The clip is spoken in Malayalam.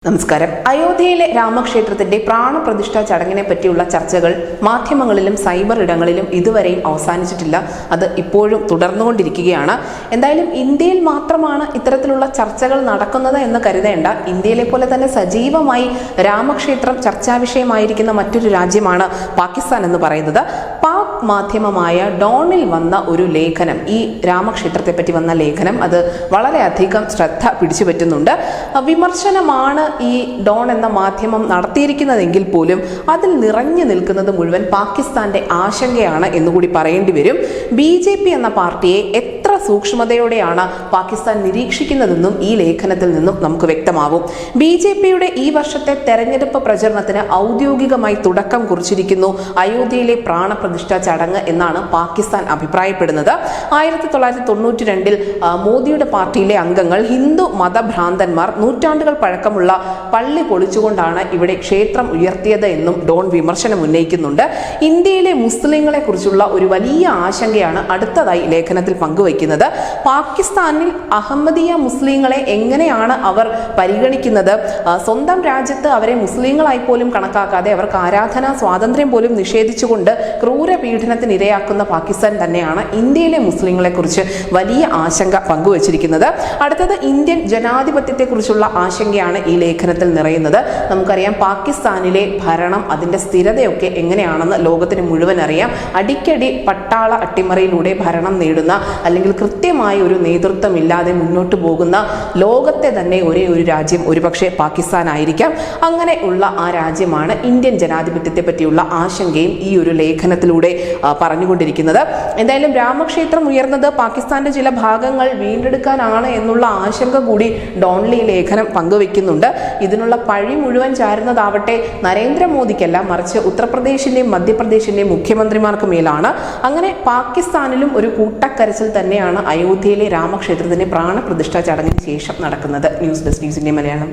നമസ്കാരം. അയോധ്യയിലെ രാമക്ഷേത്രത്തിന്റെ പ്രാണപ്രതിഷ്ഠാ ചടങ്ങിനെ പറ്റിയുള്ള ചർച്ചകൾ മാധ്യമങ്ങളിലും സൈബർ ഇടങ്ങളിലും ഇതുവരെയും അവസാനിച്ചിട്ടില്ല. അത് ഇപ്പോഴും തുടർന്നുകൊണ്ടിരിക്കുകയാണ്. എന്തായാലും ഇന്ത്യയിൽ മാത്രമാണ് ഇത്തരത്തിലുള്ള ചർച്ചകൾ നടക്കുന്നത് എന്ന് കരുതേണ്ട. ഇന്ത്യയിലെ പോലെ തന്നെ സജീവമായി രാമക്ഷേത്രം ചർച്ചാ വിഷയമായിരിക്കുന്ന മറ്റൊരു രാജ്യമാണ് പാകിസ്ഥാൻ എന്ന് പറയുന്നത്. പാക് മാധ്യമമായ ഡോണിൽ വന്ന ഒരു ലേഖനം, ഈ രാമക്ഷേത്രത്തെ പറ്റി വന്ന ലേഖനം, അത് വളരെയധികം ശ്രദ്ധ പിടിച്ചു പറ്റുന്നുണ്ട്. വിമർശനമാണ് ഈ ഡോൺ എന്ന മാധ്യമം നടത്തിയിരിക്കുന്നതെങ്കിൽ പോലും അതിൽ നിറഞ്ഞു നിൽക്കുന്നത് മുഴുവൻ പാകിസ്ഥാന്റെ ആശങ്കയാണ് എന്നുകൂടി പറയേണ്ടി വരും. BJP എന്ന പാർട്ടിയെ എത്ര സൂക്ഷ്മതയോടെയാണ് പാകിസ്ഥാൻ നിരീക്ഷിക്കുന്നതെന്നും ഈ ലേഖനത്തിൽ നിന്നും നമുക്ക് വ്യക്തമാവും. BJPയുടെ ഈ വർഷത്തെ തെരഞ്ഞെടുപ്പ് പ്രചരണത്തിന് ഔദ്യോഗികമായി തുടക്കം കുറിച്ചിരിക്കുന്നു അയോധ്യയിലെ പ്രാണപ്രതിഷ്ഠാ ചടങ്ങ് എന്നാണ് പാകിസ്ഥാൻ അഭിപ്രായപ്പെടുന്നത്. 1992 മോദിയുടെ പാർട്ടിയിലെ അംഗങ്ങൾ ഹിന്ദു മതഭ്രാന്തന്മാർ നൂറ്റാണ്ടുകൾ പഴക്കമുള്ള പള്ളി പൊളിച്ചുകൊണ്ടാണ് ഇവിടെ ക്ഷേത്രം ഉയർത്തിയത് എന്നും ഡോൺ വിമർശനം ഉന്നയിക്കുന്നുണ്ട്. ഇന്ത്യയിലെ മുസ്ലിങ്ങളെ കുറിച്ചുള്ള ഒരു വലിയ ആശങ്കയാണ് അടുത്തതായി ലേഖനത്തിൽ പങ്കുവയ്ക്കുന്നത്. പാകിസ്ഥാനിൽ അഹമ്മദിയ മുസ്ലിങ്ങളെ എങ്ങനെയാണ് അവർ പരിഗണിക്കുന്നത്? സ്വന്തം രാജ്യത്ത് അവരെ മുസ്ലിങ്ങളായി പോലും കണക്കാക്കാതെ അവർക്ക് ആരാധനാ സ്വാതന്ത്ര്യം പോലും നിഷേധിച്ചുകൊണ്ട് ക്രൂര പീഡനത്തിന് ഇരയാക്കുന്ന പാകിസ്ഥാൻ തന്നെയാണ് ഇന്ത്യയിലെ മുസ്ലിങ്ങളെ കുറിച്ച് വലിയ ആശങ്ക പങ്കുവച്ചിരിക്കുന്നത്. അടുത്തത് ഇന്ത്യൻ ജനാധിപത്യത്തെ കുറിച്ചുള്ള ആശങ്കയാണ് ഈ ലേഖനത്തിൽ നിറയുന്നത്. നമുക്കറിയാം, പാകിസ്ഥാനിലെ ഭരണം, അതിന്റെ സ്ഥിരതയൊക്കെ എങ്ങനെയാണെന്ന് ലോകത്തിന് മുഴുവൻ അറിയാം. അടിക്കടി പട്ടാള അട്ടിമറിയിലൂടെ ഭരണം നേടുന്ന, അല്ലെങ്കിൽ കൃത്യമായ ഒരു നേതൃത്വം ഇല്ലാതെ മുന്നോട്ട് പോകുന്ന ലോകത്തെ തന്നെ ഒരേ ഒരു രാജ്യം ഒരുപക്ഷെ പാകിസ്ഥാൻ ആയിരിക്കാം. അങ്ങനെ ഉള്ള ആ രാജ്യമാണ് ഇന്ത്യൻ ജനാധിപത്യത്തെ പറ്റിയുള്ള ആശങ്കയും ഈ ഒരു ലേഖനത്തിലൂടെ പറഞ്ഞുകൊണ്ടിരിക്കുന്നത്. എന്തായാലും രാമക്ഷേത്രം ഉയർന്നത് പാകിസ്ഥാന്റെ ചില ഭാഗങ്ങൾ വീണ്ടെടുക്കാനാണ് എന്നുള്ള ആശങ്ക കൂടി ഡോൺലി ലേഖനം പങ്കുവെക്കുന്നുണ്ട്. ഇതിനുള്ള പഴി മുഴുവൻ ചാരുന്നതാവട്ടെ നരേന്ദ്രമോദിക്കല്ല, മറിച്ച് ഉത്തർപ്രദേശിന്റെയും മധ്യപ്രദേശിന്റെയും മുഖ്യമന്ത്രിമാർക്ക് മേലാണ്. അങ്ങനെ പാകിസ്ഥാനിലും ഒരു കൂട്ടക്കരച്ചിൽ തന്നെയാണ് അയോധ്യയിലെ രാമക്ഷേത്രത്തിന്റെ പ്രാണപ്രതിഷ്ഠാ ചടങ്ങിന് ശേഷം നടക്കുന്നത്. News desk news India Malayalam.